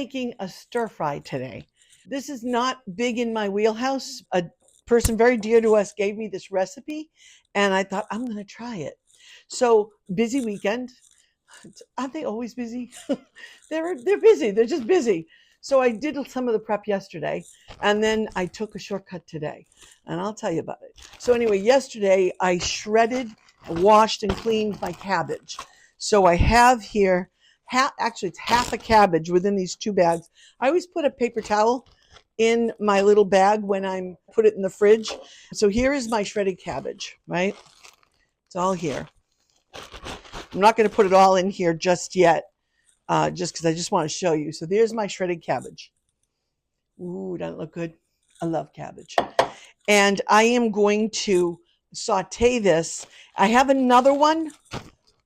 making a stir fry today. This is not big in my wheelhouse. A person very dear to us gave me this recipe, and I thought I'm going to try it. So busy weekend. Aren't they always busy? They're busy. They're just busy. So I did some of the prep yesterday, and then I took a shortcut today, and I'll tell you about it. So anyway, yesterday I shredded, washed, and cleaned my cabbage. So I have here, actually it's half a cabbage within these two bags. I always put a paper towel in my little bag when I put it in the fridge. So here is my shredded cabbage, right? It's all here. I'm not going to put it all in here just yet, just because I just want to show you. So there's my shredded cabbage. Ooh, doesn't it look good? I love cabbage. And I am going to saute this. I have another one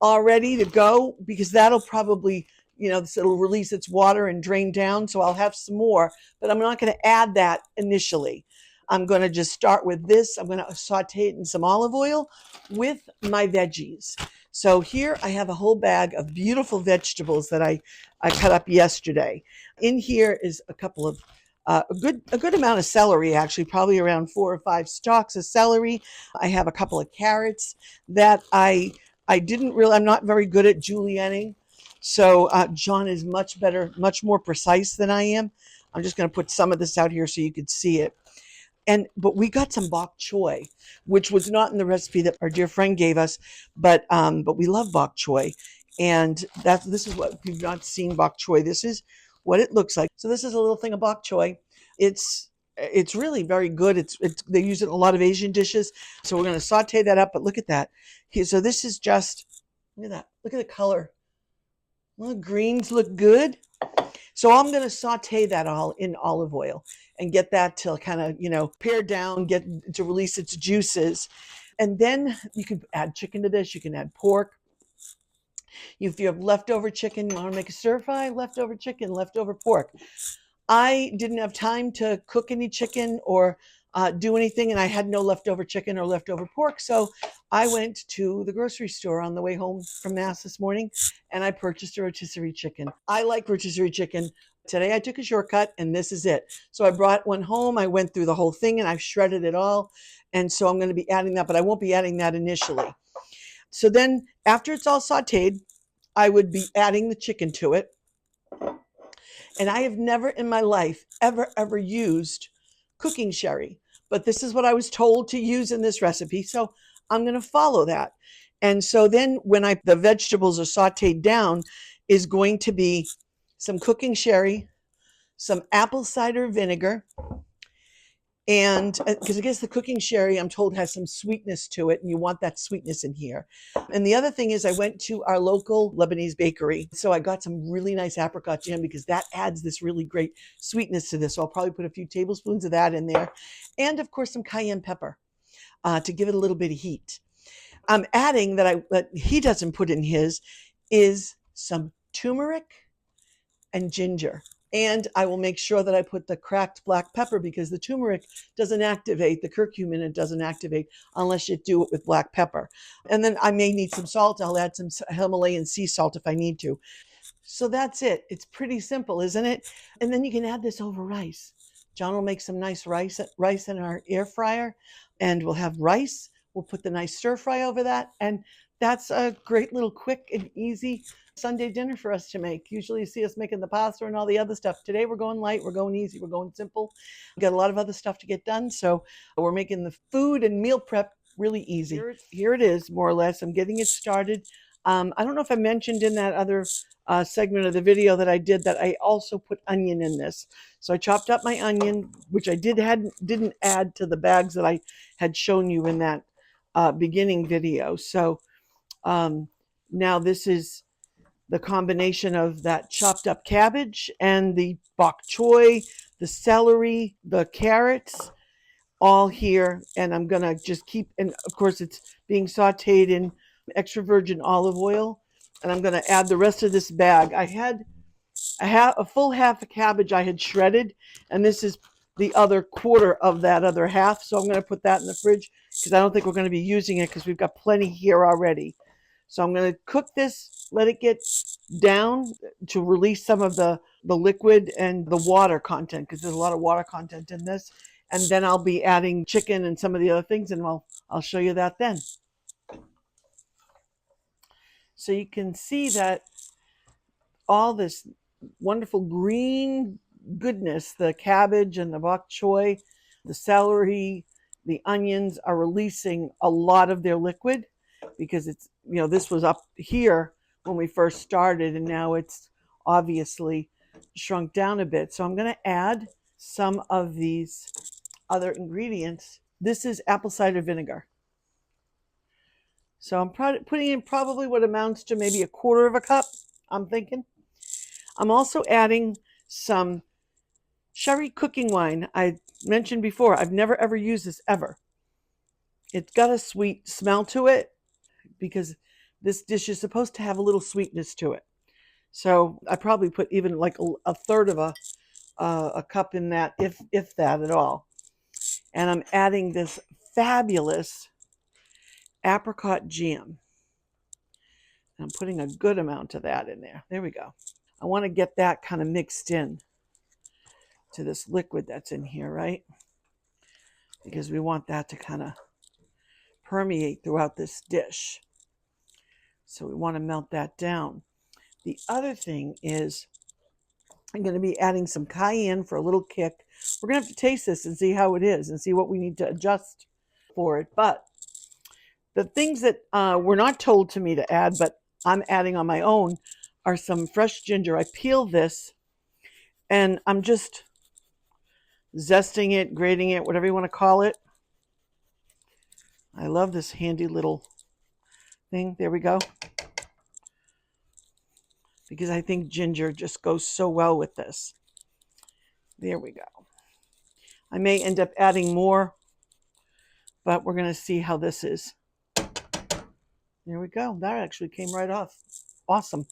all ready to go because that'll probably, it'll release its water and drain down. So I'll have some more, but I'm not going to add that initially. I'm going to just start with this. I'm going to saute it in some olive oil with my veggies. So here I have a whole bag of beautiful vegetables that I cut up yesterday. In here is a couple of a good amount of celery, actually, probably around 4 or 5 stalks of celery. I have a couple of carrots that I didn't really. I'm not very good at julienning, so John is much better, much more precise than I am. I'm just going to put some of this out here so you could see it. But we got some bok choy, which was not in the recipe that our dear friend gave us, but we love bok choy, and this is what, if you've not seen bok choy, this is what it looks like. So this is a little thing of bok choy. It's really very good. It's they use it in a lot of Asian dishes. So we're going to saute that up. But look at that. So this is just, look at that. Look at the color. Well, the greens look good. So I'm going to saute that all in olive oil and get that till kind of, pare down, get to release its juices. And then you can add chicken to this. You can add pork. If you have leftover chicken, you want to make a stir fry, leftover chicken, leftover pork. I didn't have time to cook any chicken or do anything, and I had no leftover chicken or leftover pork. So I went to the grocery store on the way home from Mass this morning, and I purchased a rotisserie chicken. I like rotisserie chicken. Today I took a shortcut, and this is it. So I brought one home. I went through the whole thing, and I've shredded it all. And so I'm going to be adding that, but I won't be adding that initially. So then after it's all sauteed, I would be adding the chicken to it. And I have never in my life ever used cooking sherry, but this is what I was told to use in this recipe. So I'm going to follow that. And so then when the vegetables are sauteed down is going to be some cooking sherry, some apple cider vinegar, and because I guess the cooking sherry, I'm told, has some sweetness to it, and you want that sweetness in here. And the other thing is I went to our local Lebanese bakery. So I got some really nice apricot jam because that adds this really great sweetness to this. So I'll probably put a few tablespoons of that in there. And of course, some cayenne pepper to give it a little bit of heat. I'm adding that he doesn't put in his is some turmeric and ginger. And I will make sure that I put the cracked black pepper because the turmeric doesn't activate, the curcumin, it doesn't activate unless you do it with black pepper. And then I may need some salt. I'll add some Himalayan sea salt if I need to. So that's it. It's pretty simple, isn't it? And then you can add this over rice. John will make some nice rice in our air fryer, and we'll have rice. We'll put the nice stir fry over that. And that's a great little quick and easy Sunday dinner for us to make. Usually you see us making the pasta and all the other stuff. Today we're going light, we're going easy, we're going simple. We've got a lot of other stuff to get done. So we're making the food and meal prep really easy. Here it is, more or less. I'm getting it started. I don't know if I mentioned in that other segment of the video that I did that I also put onion in this. So I chopped up my onion, which I didn't add to the bags that I had shown you in that beginning video. So now this is the combination of that chopped up cabbage and the bok choy, the celery, the carrots, all here. And I'm going to just keep, and of course it's being sauteed in extra virgin olive oil. And I'm going to add the rest of this bag. I had a full half of cabbage I had shredded, and this is the other quarter of that other half. So I'm going to put that in the fridge because I don't think we're going to be using it because we've got plenty here already. So I'm going to cook this, let it get down to release some of the liquid and the water content, because there's a lot of water content in this. And then I'll be adding chicken and some of the other things, and I'll show you that then. So you can see that all this wonderful green goodness, the cabbage and the bok choy, the celery, the onions are releasing a lot of their liquid, because it's, this was up here when we first started, and now it's obviously shrunk down a bit. So I'm going to add some of these other ingredients. This is apple cider vinegar. So I'm putting in probably what amounts to maybe 1/4 cup, I'm thinking. I'm also adding some sherry cooking wine. I mentioned before, I've never ever used this ever. It's got a sweet smell to it, because this dish is supposed to have a little sweetness to it. So I probably put even like a third of a cup in that, if that at all. And I'm adding this fabulous apricot jam. I'm putting a good amount of that in there. There we go. I want to get that kind of mixed in to this liquid that's in here, right? Because we want that to kind of permeate throughout this dish. So we want to melt that down. The other thing is I'm going to be adding some cayenne for a little kick. We're going to have to taste this and see how it is and see what we need to adjust for it. But the things that were not told to me to add, but I'm adding on my own, are some fresh ginger. I peeled this, and I'm just zesting it, grating it, whatever you want to call it. I love this handy little thing. There we go. Because I think ginger just goes so well with this. There we go. I may end up adding more, but we're going to see how this is. There we go. That actually came right off. Awesome.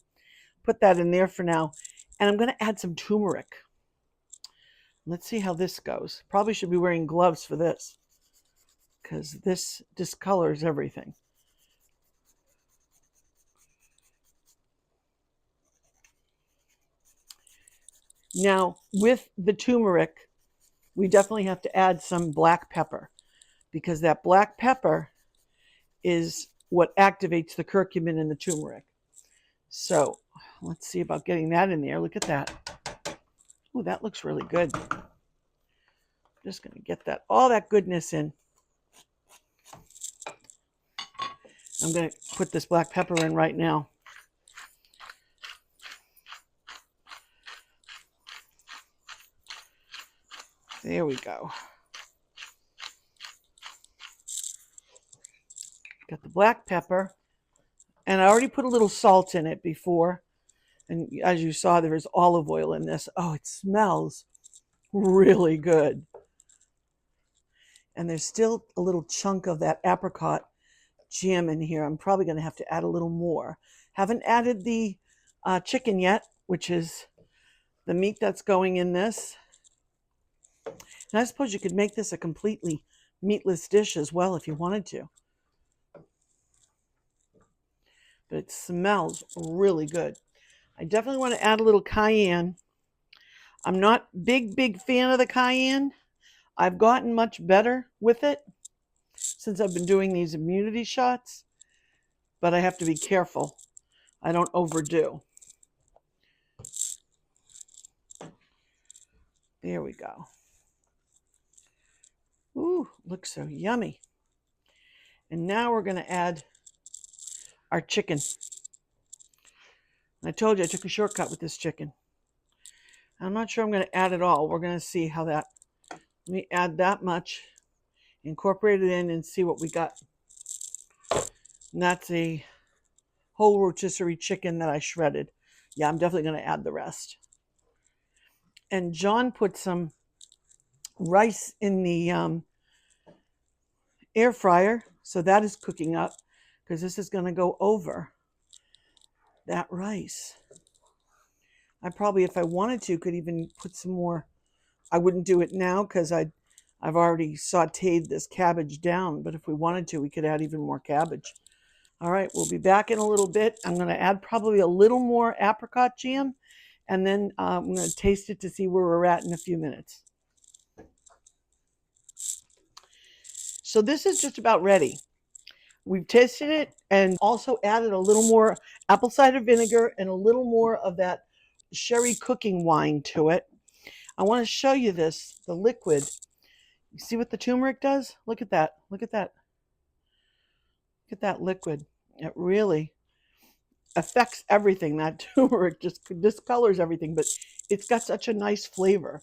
Put that in there for now. And I'm going to add some turmeric. Let's see how this goes. Probably should be wearing gloves for this, because this discolors everything. Now, with the turmeric, we definitely have to add some black pepper, because that black pepper is what activates the curcumin in the turmeric. So let's see about getting that in there. Look at that. Oh, that looks really good. Just going to get that, all that goodness in. I'm going to put this black pepper in right now. There we go. Got the black pepper, and I already put a little salt in it before. And as you saw, there is olive oil in this. Oh, it smells really good. And there's still a little chunk of that apricot jam in here. I'm probably going to have to add a little more. Haven't added the chicken yet, which is the meat that's going in this. And I suppose you could make this a completely meatless dish as well if you wanted to. But it smells really good. I definitely want to add a little cayenne. I'm not big fan of the cayenne. I've gotten much better with it since I've been doing these immunity shots, but I have to be careful I don't overdo. There we go. Ooh, looks so yummy. And now we're going to add our chicken. I told you I took a shortcut with this chicken. I'm not sure I'm going to add it all. We're going to see how that, let me add that much, incorporate it in, and see what we got. And that's a whole rotisserie chicken that I shredded. Yeah, I'm definitely going to add the rest. And John put some rice in the air fryer, so that is cooking up, because this is going to go over that rice. I probably, if I wanted to, could even put some more. I wouldn't do it now because I've already sauteed this cabbage down, but if we wanted to, we could add even more cabbage. All right, we'll be back in a little bit. I'm going to add probably a little more apricot jam, and then I'm going to taste it to see where we're at in a few minutes. So this is just about ready. We've tasted it and also added a little more apple cider vinegar and a little more of that sherry cooking wine to it. I want to show you this, the liquid. You see what the turmeric does? Look at that. Look at that. Look at that liquid. It really affects everything. That turmeric just discolors everything, but it's got such a nice flavor.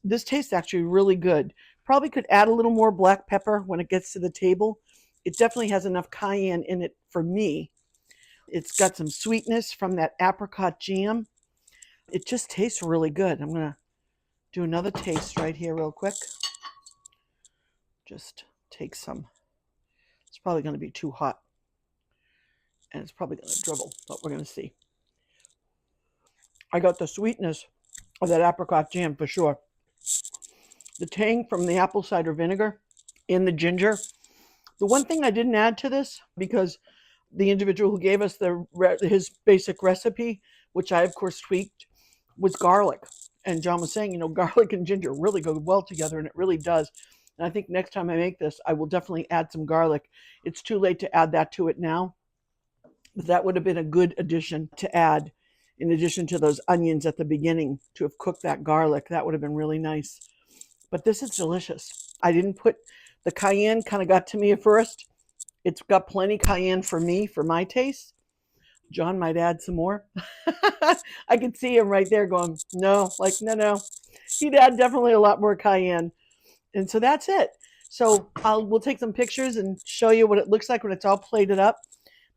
This tastes actually really good. Probably could add a little more black pepper when it gets to the table. It definitely has enough cayenne in it for me. It's got some sweetness from that apricot jam. It just tastes really good. I'm going to do another taste right here real quick. Just take some. It's probably going to be too hot. And it's probably going to dribble, but we're going to see. I got the sweetness of that apricot jam for sure. The tang from the apple cider vinegar in the ginger. The one thing I didn't add to this, because the individual who gave us his basic recipe, which I of course tweaked, was garlic. And John was saying, garlic and ginger really go well together, and it really does. And I think next time I make this, I will definitely add some garlic. It's too late to add that to it now, but that would have been a good addition to add, in addition to those onions at the beginning, to have cooked that garlic. That would have been really nice. But this is delicious. I didn't put the cayenne, kind of got to me at first. It's got plenty cayenne for me, for my taste. John might add some more. I could see him right there going, no. He'd add definitely a lot more cayenne. And so that's it. So we'll take some pictures and show you what it looks like when it's all plated up.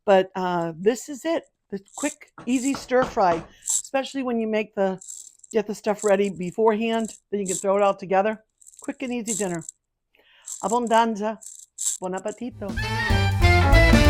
But this is it. The quick, easy stir fry, especially when you get the stuff ready beforehand. Then you can throw it all together. Quick and easy dinner. Abbondanza. Buon appetito.